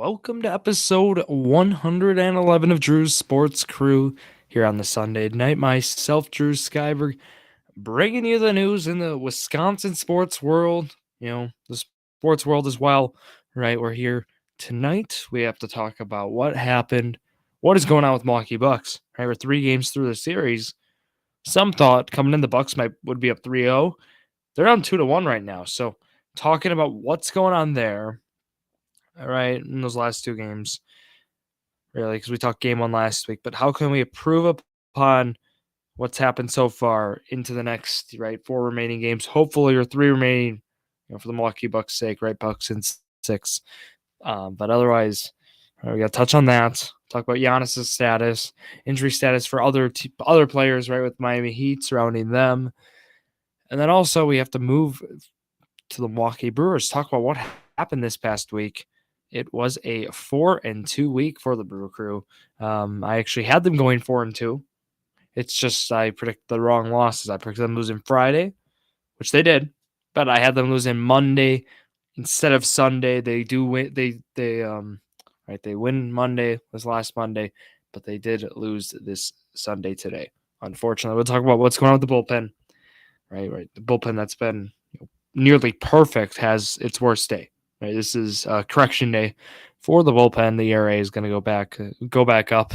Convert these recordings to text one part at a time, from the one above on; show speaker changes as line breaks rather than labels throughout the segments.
welcome to episode 111 of Drew's Sports Crew here on the Sunday night. Myself, Drew Skyberg, bringing you the news in the Wisconsin sports world, the sports world as well, right? We're here tonight. We have to talk about what happened, what is going on with Milwaukee Bucks, right? We're 3 games through the series. Some thought coming in the Bucks would be up 3-0. They're down 2-1 right now. So talking about what's going on there, all right, in those last 2 games, really, because we talked game one last week. But how can we improve upon what's happened so far into the next, right, 4 remaining games? Hopefully, or 3 remaining, for the Milwaukee Bucks' sake, right? Bucks in 6. But otherwise, we got to touch on that. Talk about Giannis's status, injury status for other players, right, with Miami Heat surrounding them. And then also we have to move to the Milwaukee Brewers. Talk about what happened this past week. It was a 4-2 week for the Brew Crew. I actually had them going 4-2. It's just I predicted the wrong losses. I predicted them losing Friday, which they did, but I had them losing Monday instead of Sunday. They do win. They win Monday, this last Monday, but they did lose this Sunday today. Unfortunately, we'll talk about what's going on with the bullpen. Right. The bullpen that's been nearly perfect has its worst day. Right, this is correction day for the bullpen. The ERA is going to go back up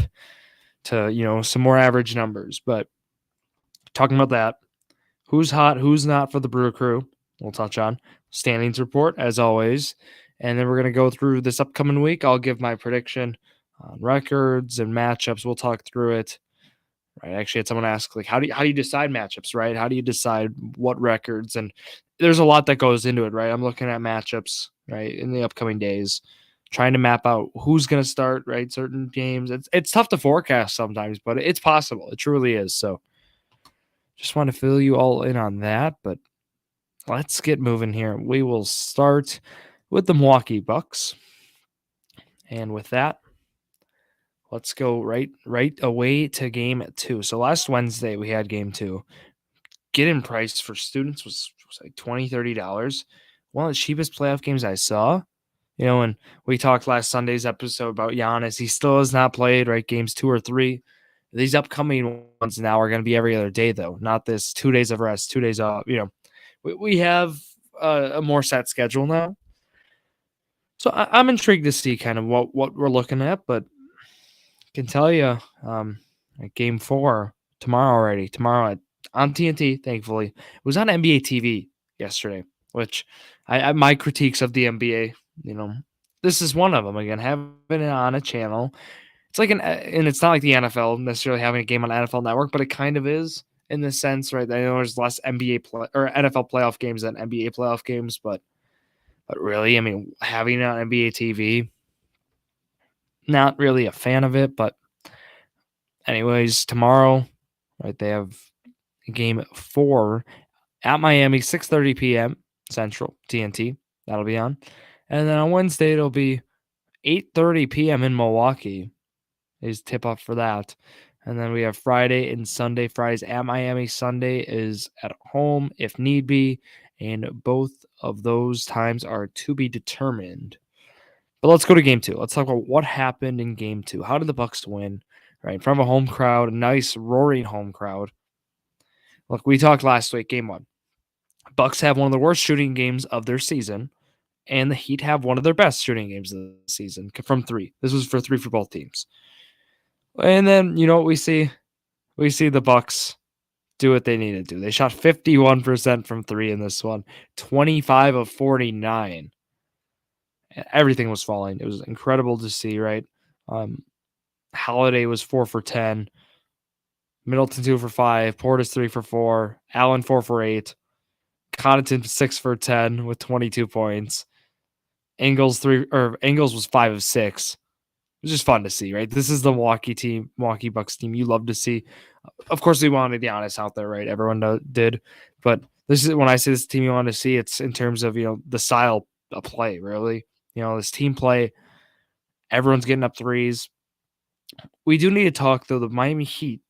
to some more average numbers. But talking about that, who's hot, who's not for the Brewer Crew, we'll touch on standings report as always, and then we're going to go through this upcoming week. I'll give my prediction on records and matchups. We'll talk through it. Right, I actually had someone ask, like, how do you decide matchups, right? How do you decide what records? And there's a lot that goes into it, right? I'm looking at matchups, right, in the upcoming days, trying to map out who's going to start, right, certain games. It's tough to forecast sometimes, but it's possible. It truly is. So just want to fill you all in on that, but let's get moving here. We will start with the Milwaukee Bucks. And with that, let's go right away to game 2. So last Wednesday we had game 2. Get-in price for students was like $20, $30. One of the cheapest playoff games I saw. And we talked last Sunday's episode about Giannis. He still has not played, right? Games 2 or 3. These upcoming ones now are going to be every other day, though. Not this 2 days of rest, 2 days off. We have a more set schedule now. So I'm intrigued to see kind of what we're looking at, but I can tell you game 4 tomorrow on TNT, thankfully. It was on NBA TV yesterday, which my critiques of the NBA, this is one of them. Again, having it on a channel, it's like and it's not like the NFL necessarily having a game on NFL Network, but it kind of is in the sense, right? I know there's less NBA or NFL playoff games than NBA playoff games, but really, I mean, having it on NBA TV, not really a fan of it. But anyways, tomorrow, right? They have game 4 at Miami, 6:30 p.m. Central, TNT. That'll be on. And then on Wednesday, it'll be 8:30 p.m. in Milwaukee is tip-off for that. And then we have Friday and Sunday. Friday's at Miami. Sunday is at home if need be. And both of those times are to be determined. But let's go to game 2. Let's talk about what happened in game 2. How did the Bucks win? Right, in front of a home crowd, a nice roaring home crowd. Look, we talked last week, game 1. Bucks have one of the worst shooting games of their season, and the Heat have one of their best shooting games of the season from 3. This was for 3 for both teams. And then, what we see? We see the Bucks do what they need to do. They shot 51% from 3 in this one, 25 of 49. Everything was falling. It was incredible to see, right? Holiday was 4 for 10. Middleton 2 for 5. Portis 3 for 4. Allen 4 for 8. Connaughton 6 for 10 with 22 points. Ingles was 5 of 6. It was just fun to see, right? This is the Milwaukee Bucks team you love to see. Of course, we wanted Giannis out there, right? Everyone did. But this is when I say this team you want to see, it's in terms of, the style of play, really. This team play, everyone's getting up threes. We do need to talk, though, the Miami Heat,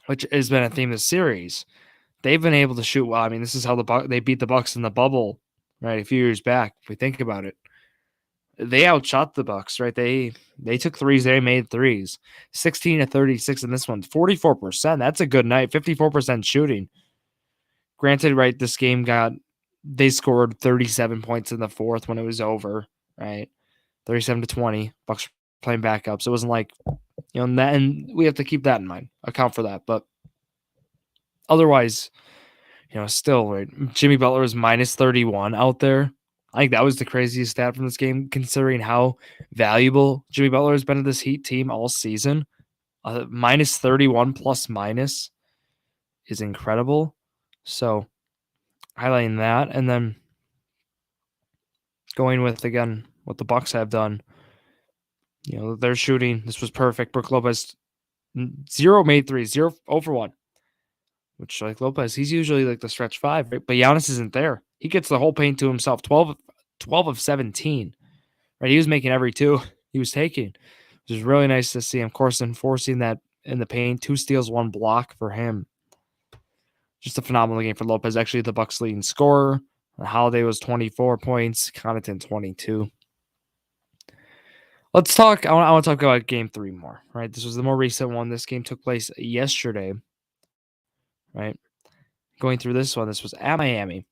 which has been a theme of the series. They've been able to shoot well. I mean, this is how they beat the Bucks in the bubble, right? A few years back, if we think about it. they outshot the Bucks, right? They took threes, they made threes. 16 to 36 in this one, 44%. That's a good night. 54% shooting. Granted, right, this game they scored 37 points in the fourth when it was over, right? 37-20. Bucks playing backups. It wasn't like, and we have to keep that in mind, account for that. But otherwise, still, right, Jimmy Butler was minus 31 out there. I think that was the craziest stat from this game, considering how valuable Jimmy Butler has been to this Heat team all season. Minus 31 plus minus is incredible. So highlighting that, and then going with, again, what the Bucks have done. They're shooting. This was perfect. Brook Lopez, 0 made threes, 0 for 1. Which, like Lopez, he's usually like the stretch 5, right? But Giannis isn't there. He gets the whole paint to himself. 12 of 17. Right? He was making every 2 he was taking. Which is really nice to see him. Of course, enforcing that in the paint. 2 steals, 1 block for him. Just a phenomenal game for Lopez. Actually, the Bucks' leading scorer. Holiday was 24 points. Connaughton 22. Let's talk. I want to talk about game 3 more. Right? This was the more recent one. This game took place yesterday. Right? Going through this one, this was at Miami.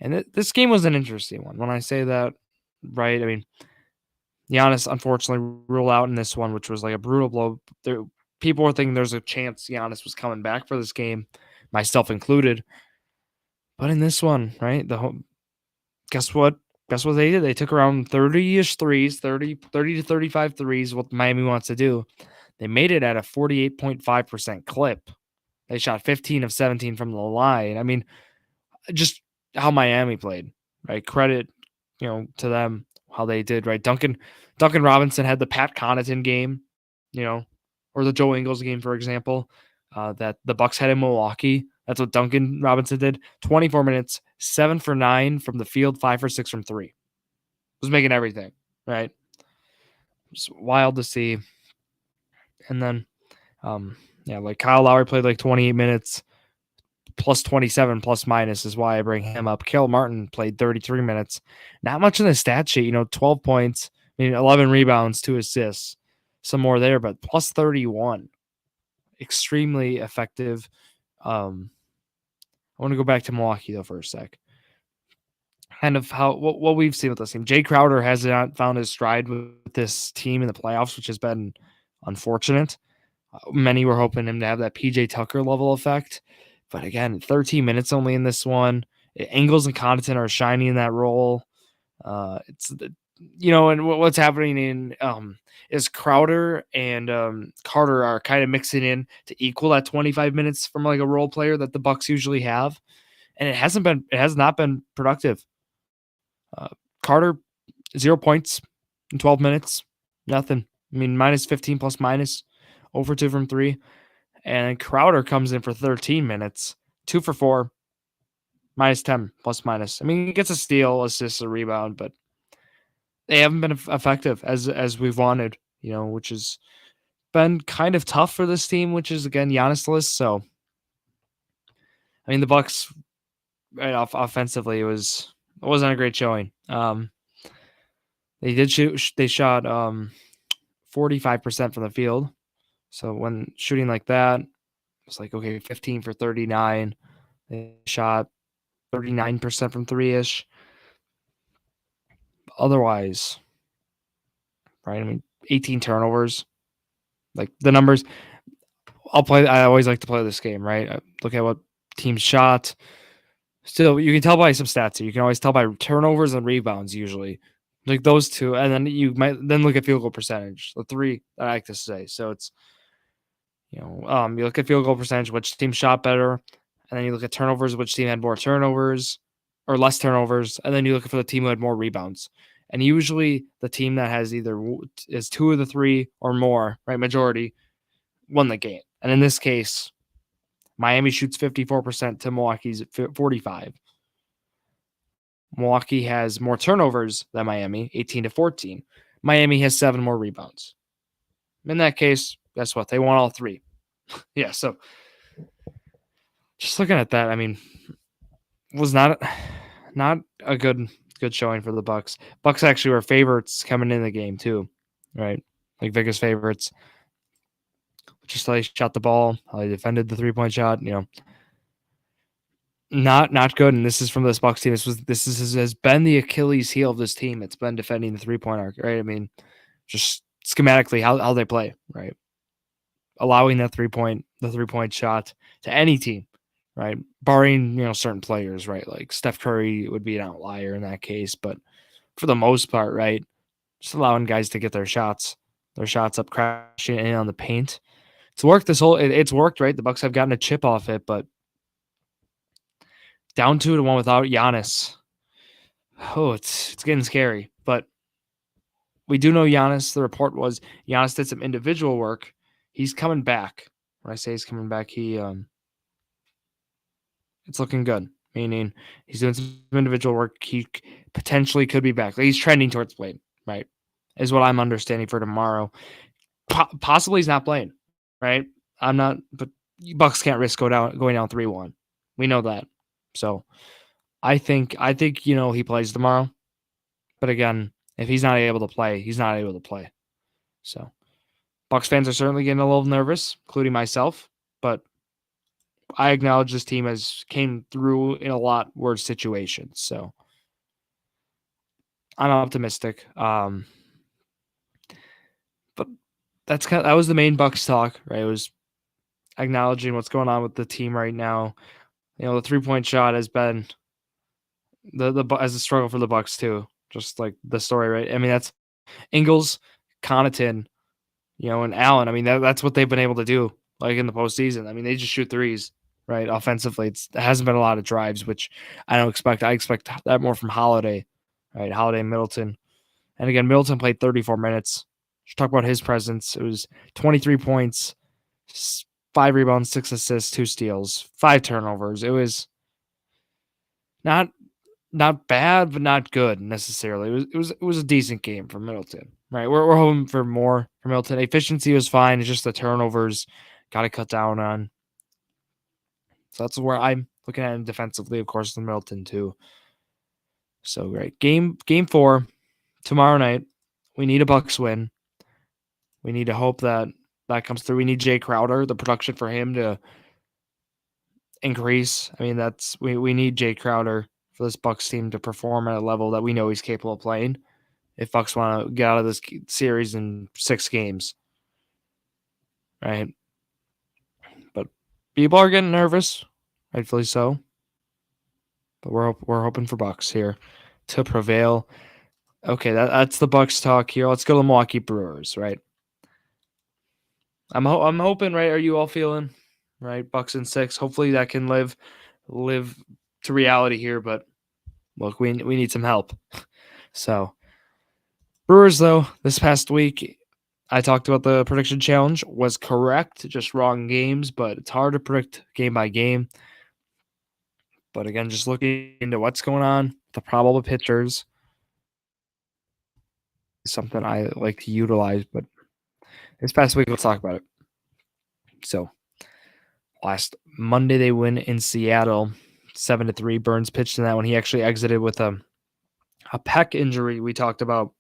And this game was an interesting one. When I say that, right, I mean, Giannis unfortunately ruled out in this one, which was like a brutal blow. People were thinking there's a chance Giannis was coming back for this game, myself included. But in this one, right, guess what? Guess what they did? They took around 30-ish threes, 30 to 35 threes, what Miami wants to do. They made it at a 48.5% clip. They shot 15 of 17 from the line. I mean, just how Miami played, right? Credit, to them, how they did, right? Duncan Robinson had the Pat Connaughton game, or the Joe Ingles game, for example, that the Bucks had in Milwaukee. That's what Duncan Robinson did. 24 minutes, 7 for 9 from the field, 5 for 6 from 3. Was making everything, right? It's wild to see. And then, like Kyle Lowry played like 28 minutes, plus 27 plus minus is why I bring him up. Caleb Martin played 33 minutes. Not much in the stat sheet, 12 points, 11 rebounds, 2 assists, some more there, but plus 31. Extremely effective. I want to go back to Milwaukee though for a sec. Kind of what we've seen with this team. Jay Crowder has not found his stride with this team in the playoffs, which has been unfortunate. Many were hoping him to have that PJ Tucker level effect. But again, 13 minutes only in this one. Ingles and Connaughton are shining in that role. And what's happening in is Crowder and Carter are kind of mixing in to equal that 25 minutes from like a role player that the Bucks usually have, and it has not been productive. Carter, 0 points in 12 minutes, nothing. I mean, minus 15 plus minus, 0 for 2 from 3. And Crowder comes in for 13 minutes, 2 for 4, minus 10 plus minus. I mean, he gets a steal, assists, a rebound, but they haven't been effective as we've wanted, which has been kind of tough for this team, which is, again, Giannis-less. So, I mean, the Bucks, right off offensively, it wasn't a great showing. They shot 45% from the field. So when shooting like that, it's like, okay, 15 for 39. They shot 39% from 3-ish. Otherwise, right? I mean, 18 turnovers. Like the numbers, I always like to play this game, right? I look at what teams shot. Still, you can tell by some stats here. You can always tell by turnovers and rebounds usually. Like those two, and then you might then look at field goal percentage. The 3 that I like to say. So it's you look at field goal percentage, which team shot better, and then you look at turnovers, which team had more turnovers or less turnovers, and then you look for the team who had more rebounds. And usually the team that has either is 2 of the 3 or more, right, majority, won the game. And in this case, Miami shoots 54% to Milwaukee's 45%. Milwaukee has more turnovers than Miami, 18 to 14. Miami has 7 more rebounds. In that case, guess what? They won all 3. Yeah, so just looking at that, I mean, was not a good good showing for the Bucks. Bucks actually were favorites coming in the game too, right? Like Vegas favorites. Just how they shot the ball, how they defended the 3-point shot. Not good. And this is from this Bucks team. Has been the Achilles heel of this team. It's been defending the 3-point arc, right? I mean, just schematically how they play, right? Allowing the 3-point shot to any team, right? Barring certain players, right? Like Steph Curry would be an outlier in that case, but for the most part, right? Just allowing guys to get their shots up, crashing in on the paint. It's worked it's worked, right? The Bucks have gotten a chip off it, but down 2-1 without Giannis. Oh, it's getting scary. But we do know Giannis. The report was Giannis did some individual work. He's coming back. When I say he's coming back, it's looking good. Meaning he's doing some individual work. He potentially could be back. He's trending towards playing, right? Is what I'm understanding for tomorrow. Possibly he's not playing, right? I'm not, but Bucks can't risk going down 3-1. We know that. So I think he plays tomorrow. But again, if he's not able to play, he's not able to play. So Bucks fans are certainly getting a little nervous, including myself, but I acknowledge this team has came through in a lot worse situations. So I'm optimistic. But that was the main Bucks talk, right? It was acknowledging what's going on with the team right now. The 3-point shot has been as a struggle for the Bucks too. Just like the story, right? I mean, that's Ingles, Connaughton, and Allen. I mean, that's what they've been able to do, like in the postseason. I mean, they just shoot threes, right? Offensively, it hasn't been a lot of drives, which I don't expect. I expect that more from Holiday, right? Holiday and Middleton. And again, Middleton played 34 minutes. Just talk about his presence. It was 23 points, 5 rebounds, 6 assists, 2 steals, 5 turnovers. It was not bad, but not good necessarily. It was a decent game for Middleton, right? We're hoping for more from Middleton. Efficiency was fine. It's just the turnovers got to cut down on. So that's where I'm looking at him defensively, of course, the Middleton too. So great. Game 4 tomorrow night. We need a Bucks win. We need to hope that comes through. We need Jay Crowder, the production for him to increase. I mean, we need Jay Crowder for this Bucks team to perform at a level that we know he's capable of playing. If Bucks want to get out of this series in 6 games, right? But people are getting nervous, rightfully so. But we're hoping for Bucks here to prevail. Okay, that's the Bucks talk here. Let's go to the Milwaukee Brewers, right? I'm hoping, right? Are you all feeling right? Bucks in 6. Hopefully that can live to reality here. But look, we need some help. So Brewers, though, this past week, I talked about the prediction challenge was correct, just wrong games, but it's hard to predict game by game. But again, just looking into what's going on, the probable pitchers, is something I like to utilize. But this past week, let's talk about it. So last Monday, they win in Seattle, 7-3. Burns pitched in that one. He actually exited with a pec injury we talked about.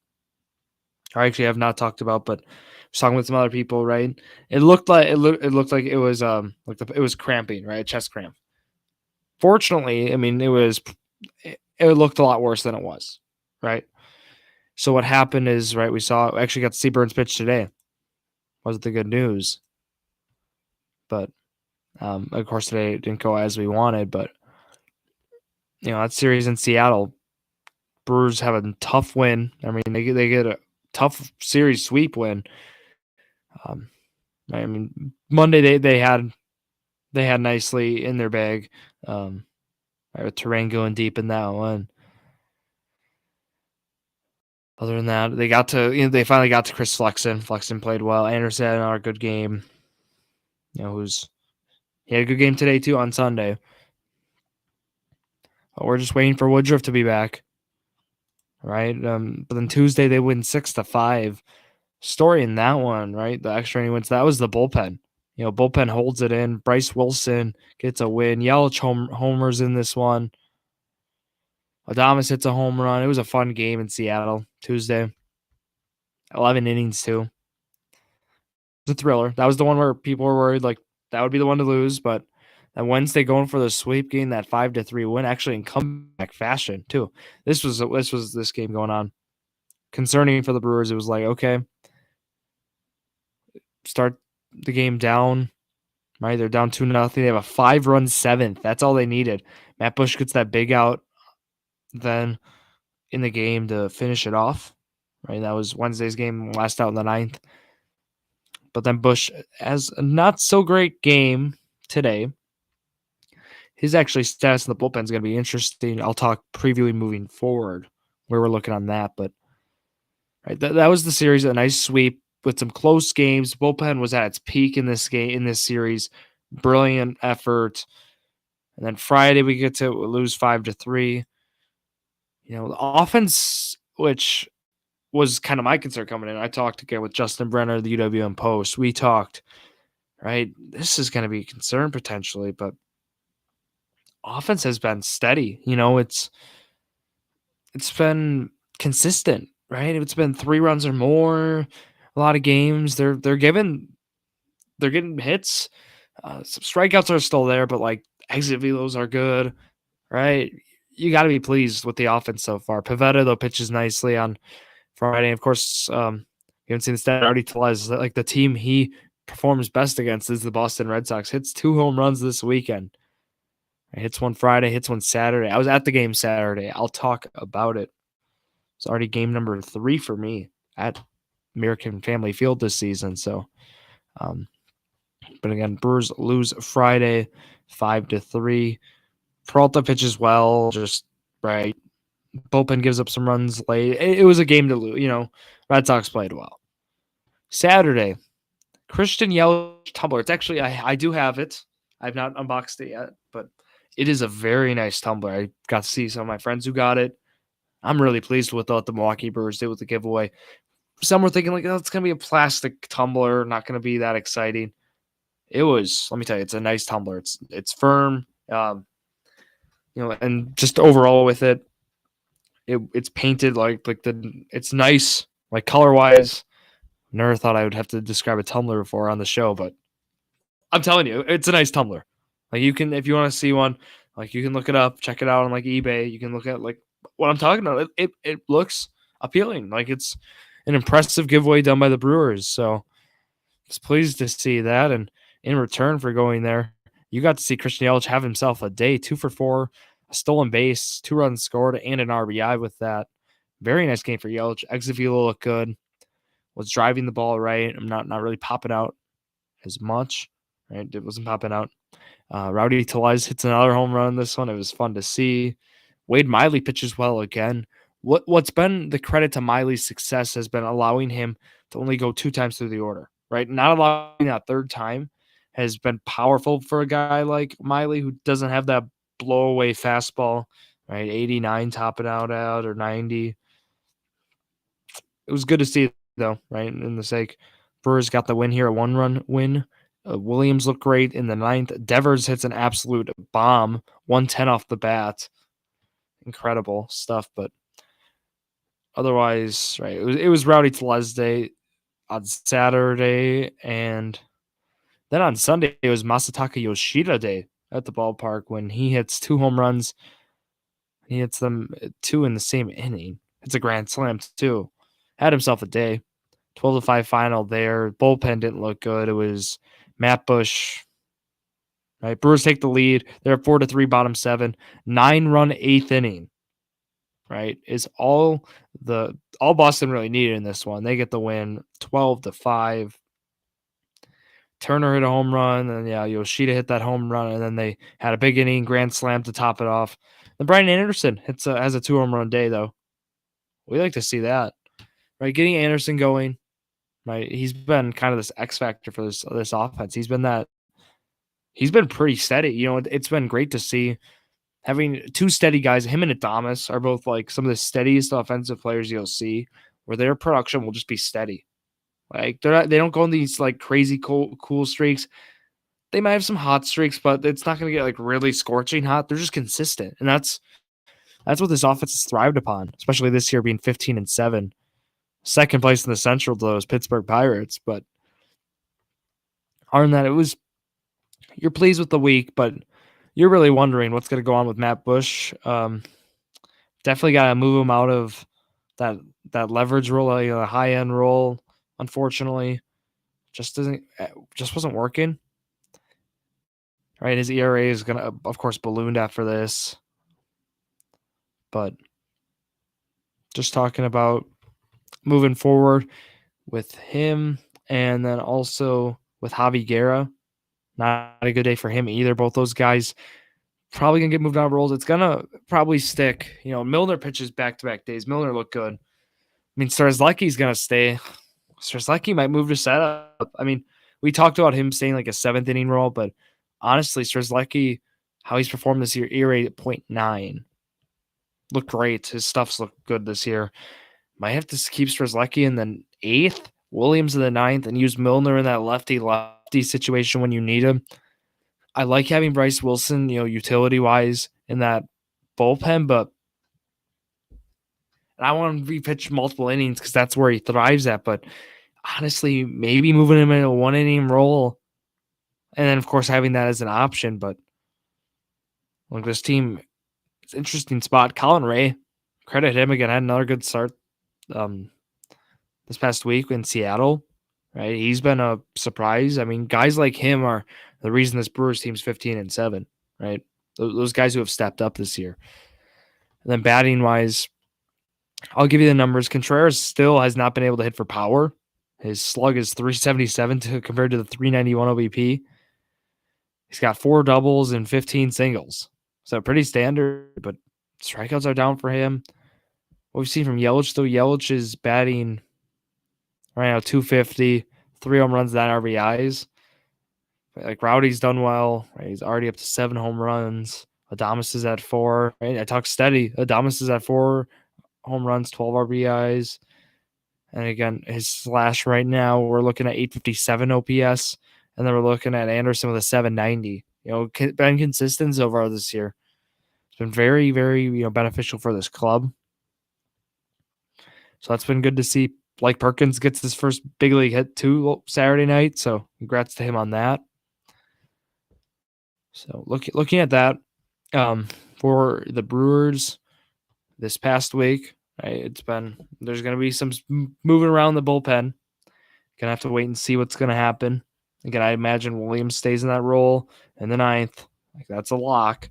I actually have not talked about, but I was talking with some other people, right? It looked like it was it was cramping, right? Chest cramp. Fortunately, I mean it looked a lot worse than it was, right? So what happened is, right, we actually got to see Burns pitch today. Wasn't the good news. But of course today it didn't go as we wanted, but that series in Seattle, Brewers have a tough win. I mean, they get a tough series sweep win. I mean, Monday they had nicely in their bag, right, with Terrain going deep in that one. Other than that, they finally got to Chris Flexen. Flexen played well. Anderson had another good game. He had a good game today too on Sunday. But we're just waiting for Woodruff to be back. Right? But then Tuesday they win 6-5. Story in that one, right? The extra inning wins. That was the bullpen. Bullpen holds it in. Bryce Wilson gets a win. Yelich homers in this one. Adames hits a home run. It was a fun game in Seattle Tuesday. 11 innings too. It's a thriller. That was the one where people were worried like that would be the one to lose, but that Wednesday going for the sweep game, that 5-3 win, actually in comeback fashion too. This was this game going on. Concerning for the Brewers, it was like, okay, start the game down, right? They're down 2-0. They have a 5-run seventh. That's all they needed. Matt Bush gets that big out then in the game to finish it off, right? That was Wednesday's game, last out in the ninth. But then Bush has a not so great game today. His actually status in the bullpen is going to be interesting. I'll talk previewing moving forward where we're looking on that. But right, that was the series, a nice sweep with some close games. Bullpen was at its peak in this game, in this series. Brilliant effort. And then Friday we get to lose 5-3. You know, the offense, which was kind of my concern coming in. I talked again with Justin Brenner, the UWM Post. We talked, right? This is going to be a concern potentially, but offense has been steady. You know, it's been consistent, right? It's been 3 runs or more. A lot of games they're getting hits. Some strikeouts are still there, but like exit velos are good, right? You got to be pleased with the offense so far. Pivetta though pitches nicely on Friday. Of course, you haven't seen the stat already. Tells like the team he performs best against is the Boston Red Sox. Hits 2 home runs this weekend. Hits one Friday, hits one Saturday. I was at the game Saturday. I'll talk about it. It's already game number 3 for me at American Family Field this season. So, but again, Brewers lose Friday 5-3. Peralta pitches well, just right. Bullpen gives up some runs late. It was a game to lose. You know, Red Sox played well. Saturday, Christian Yelich tumbler. It's actually, I do have it. I've not unboxed it yet, but it is a very nice tumbler. I got to see some of my friends who got it. I'm really pleased with what the Milwaukee Brewers did with the giveaway. Some were thinking like, oh, it's going to be a plastic tumbler, not going to be that exciting. It was, let me tell you, it's a nice tumbler. It's firm, you know, and just overall with it, it's painted it's nice, like color wise. Never thought I would have to describe a tumbler before on the show, but I'm telling you, it's a nice tumbler. Like you can, if you want to see one, like you can look it up, check it out on like eBay. You can look at like what I'm talking about. It looks appealing. Like it's an impressive giveaway done by the Brewers. So just pleased to see that. And in return for going there, you got to see Christian Yelich have himself a day, 2 for 4, a stolen base, 2 runs scored, and an RBI with that. Very nice game for Yelich. Exit velo looked good. Was driving the ball right. I'm not really popping out as much. Right, it wasn't popping out. Rowdy Tellez hits another home run. This one, it was fun to see. Wade Miley pitches well again. What's been the credit to Miley's success has been allowing him to only go 2 times through the order. Right, not allowing that third time has been powerful for a guy like Miley who doesn't have that blow away fastball. Right, 89 topping out or 90. It was good to see though. Right, in the sake, Brewers got the win here, a 1-run win. Williams looked great in the ninth. Devers hits an absolute bomb, 110 off the bat. Incredible stuff, but otherwise, right, it was Rowdy Tellez Day on Saturday, and then on Sunday it was Masataka Yoshida Day at the ballpark when he hits 2 home runs. He hits them 2 in the same inning. It's a grand slam too. Had himself a day. 12-5 final there. Bullpen didn't look good. It was Matt Bush. Right, Brewers take the lead. They're 4-3, bottom 7, 9-run 8th inning. Right, is all Boston really needed in this one. They get the win, 12-5. Turner hit a home run, and Yoshida hit that home run, and then they had a big inning grand slam to top it off. Then Brian Anderson has a 2 home run day though. We like to see that. Right, getting Anderson going. Right, he's been kind of this X factor for this offense. He's been pretty steady. You know, it's been great to see having 2 steady guys. Him and Adames are both like some of the steadiest offensive players you'll see, where their production will just be steady. Like they don't go on these like crazy cool streaks. They might have some hot streaks, but it's not going to get like really scorching hot. They're just consistent, and that's That's what this offense has thrived upon, especially this year being 15-7. Second place in the Central, though, is Pittsburgh Pirates. But other than that, you're pleased with the week, but you're really wondering what's going to go on with Matt Bush. Definitely got to move him out of that leverage role, a high end role. Unfortunately, just wasn't working. Right, his ERA is gonna, of course, ballooned after this. But just talking about moving forward with him, and then also with Javi Guerra, not a good day for him either. Both those guys probably gonna get moved out of roles. It's gonna probably stick. Milner pitches back-to-back days. Milner looked good. I mean, Strzelecki's gonna stay. Strzelecki might move to setup. I mean, we talked about him staying like a seventh inning role, but honestly, Strzelecki, how he's performed this year, ERA at 0.9. Looked great. His stuff's looked good this year. Might have to keep Strzelecki in the eighth, Williams in the ninth, and use Milner in that lefty situation when you need him. I like having Bryce Wilson, utility-wise in that bullpen, but I want him to be pitched multiple innings because that's where he thrives at. But honestly, maybe moving him in a one-inning role, and then, of course, having that as an option. But look, this team, it's an interesting spot. Colin Ray, credit him again, had another good start this past week in Seattle. Right, he's been a surprise. I mean, guys like him are the reason this Brewers team's 15-7. Right, those guys who have stepped up this year. And then batting wise, I'll give you the numbers. Contreras still has not been able to hit for power. His slug is 377 compared to the 391 OBP. He's got 4 doubles and 15 singles. So pretty standard, but strikeouts are down for him. What we've seen from Yelich, though, Yelich is batting right now 250, 3 home runs, 9 RBIs. Like Rowdy's done well. Right? He's already up to 7 home runs. Adames is at 4. Right? I talk steady. Adames is at 4 home runs, 12 RBIs. And again, his slash right now, we're looking at 857 OPS. And then we're looking at Anderson with a 790. Been consistent so far this year. It's been very, very, beneficial for this club. So that's been good to see. Blake Perkins gets his first big league hit too Saturday night. So congrats to him on that. So looking at that, for the Brewers this past week, right, there's going to be some moving around the bullpen. Gonna have to wait and see what's going to happen. Again, I imagine Williams stays in that role in the ninth. Like, that's a lock.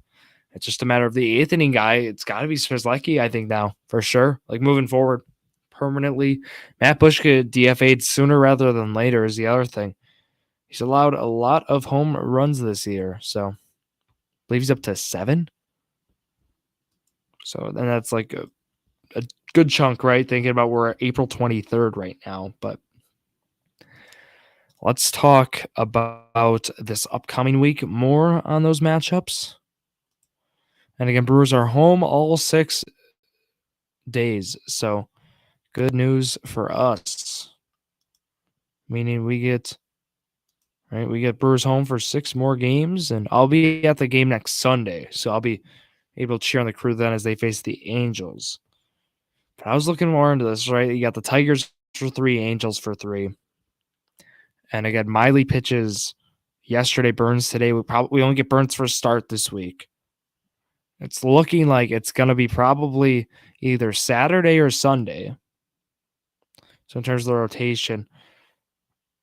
It's just a matter of the eighth inning guy. It's got to be Strzelecki, I think, now, for sure. Like, moving forward permanently. Matt Bush could DFA'd sooner rather than later is the other thing. He's allowed a lot of home runs this year. So, I believe he's up to 7. So, then that's like a good chunk, right? Thinking about we're April 23rd right now. But let's talk about this upcoming week more on those matchups. And again, Brewers are home all 6 days. So good news for us. Meaning we get Brewers home for 6 more games. And I'll be at the game next Sunday. So I'll be able to cheer on the Crew then as they face the Angels. But I was looking more into this, right? You got the Tigers for 3, Angels for 3. And again, Miley pitches yesterday, Burns today. We only get Burns for a start this week. It's looking like it's going to be probably either Saturday or Sunday. So in terms of the rotation,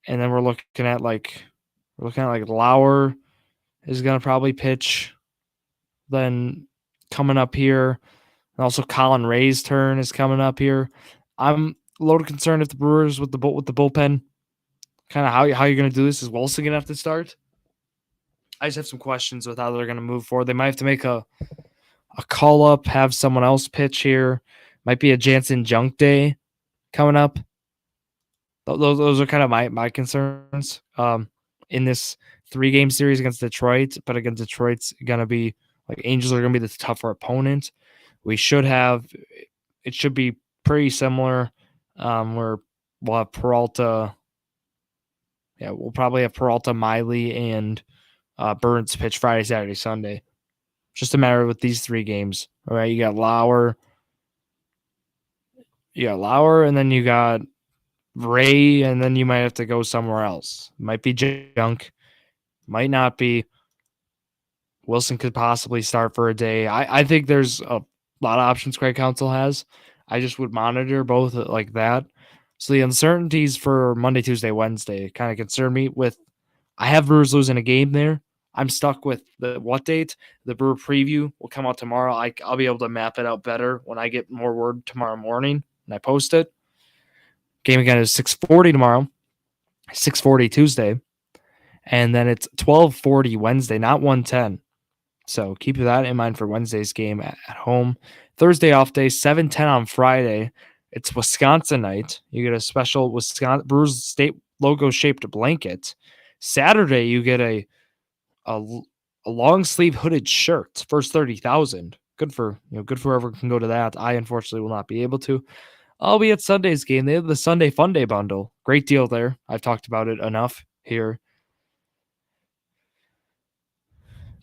and then we're looking at Lauer is going to probably pitch. Then coming up here, and also Colin Ray's turn is coming up here. I'm a little concerned if the Brewers with the bullpen, kind of how you're going to do this. Is Wilson going to have to start? I just have some questions with how they're going to move forward. They might have to make a call up, have someone else pitch here. Might be a Jansen Junk day coming up. Those are kind of my concerns in this 3-game series against Detroit. But against Detroit's going to be like Angels are going to be the tougher opponent. It should be pretty similar where we'll have Peralta. Yeah, we'll probably have Peralta, Miley, and Burns pitch Friday, Saturday, Sunday. Just a matter with these 3 games. All right, you got Lauer, and then you got Ray, and then you might have to go somewhere else. Might be junk, might not be. Wilson could possibly start for a day. I think there's a lot of options Craig Counsell has. I just would monitor both like that. So the uncertainties for Monday, Tuesday, Wednesday kind of concern me with I have Brewers losing a game there. I'm stuck with the what date. The Brewer preview will come out tomorrow. I'll be able to map it out better when I get more word tomorrow morning and I post it. Game again is 6:40 tomorrow, 6:40 Tuesday, and then it's 12:40 Wednesday, not 1:10. So keep that in mind for Wednesday's game at home. Thursday off day, 7:10 on Friday. It's Wisconsin night. You get a special Wisconsin Brewers state logo shaped blanket. Saturday, you get a long sleeve hooded shirt. First 30,000. Good for whoever can go to that. I unfortunately will not be able to. I'll be at Sunday's game. They have the Sunday Fun Day bundle. Great deal there. I've talked about it enough here.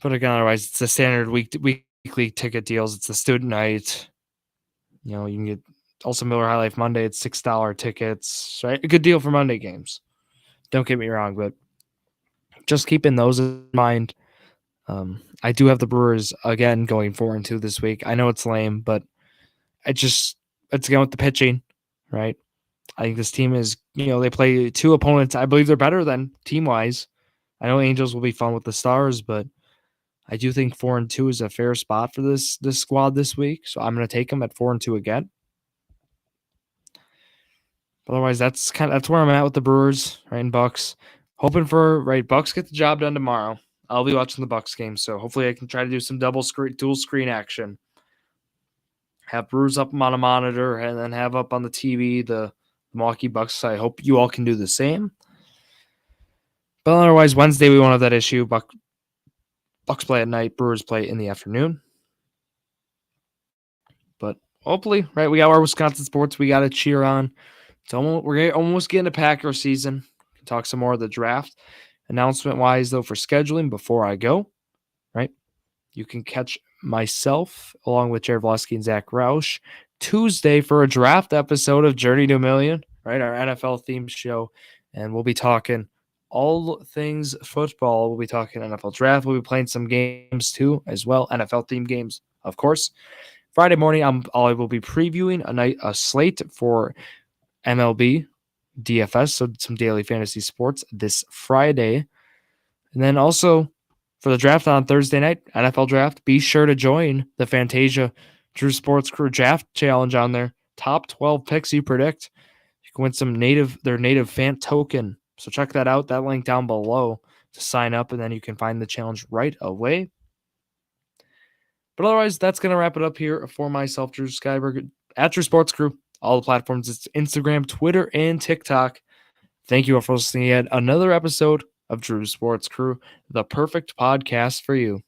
But again, otherwise, it's the standard weekly ticket deals. It's the student night. You can get also Miller High Life Monday. It's $6 tickets. Right, a good deal for Monday games. Don't get me wrong, but just keeping those in mind. I do have the Brewers again going 4-2 this week. I know it's lame, but it's going with the pitching, right? I think this team is, they play 2 opponents. I believe they're better than team-wise. I know Angels will be fun with the Stars, but I do think 4-2 is a fair spot for this squad this week. So I'm going to take them at 4-2 again. But otherwise, that's where I'm at with the Brewers, right? And Bucks. Hoping for Bucks get the job done tomorrow. I'll be watching the Bucks game, so hopefully I can try to do some dual screen action. Have Brewers up on a monitor and then have up on the TV the Milwaukee Bucks. I hope you all can do the same. But otherwise, Wednesday we won't have that issue. Bucks play at night, Brewers play in the afternoon. But hopefully, right, we got our Wisconsin sports we got to cheer on. We're almost getting to Packer season. We can talk some more of the draft. Announcement-wise, though, for scheduling before I go, right, you can catch myself along with Jared Vlasky and Zach Roush Tuesday for a draft episode of Journey to a Million, right, our NFL-themed show. And we'll be talking all things football. We'll be talking NFL draft. We'll be playing some games too as well, NFL-themed games, of course. Friday morning, I will be previewing a slate for MLB, DFS, so some daily fantasy sports this Friday. And then also for the draft on Thursday night, NFL draft, be sure to join the Fantasia Drew Sports Crew Draft Challenge on there. Top 12 picks you predict. You can win their native fan token. So check that out. That link down below to sign up, and then you can find the challenge right away. But otherwise, that's going to wrap it up here for myself, Drew Skyberg, at Drew Sports Crew. All the platforms, it's Instagram, Twitter, and TikTok. Thank you all for listening to yet another episode of Drew Sports Crew, the perfect podcast for you.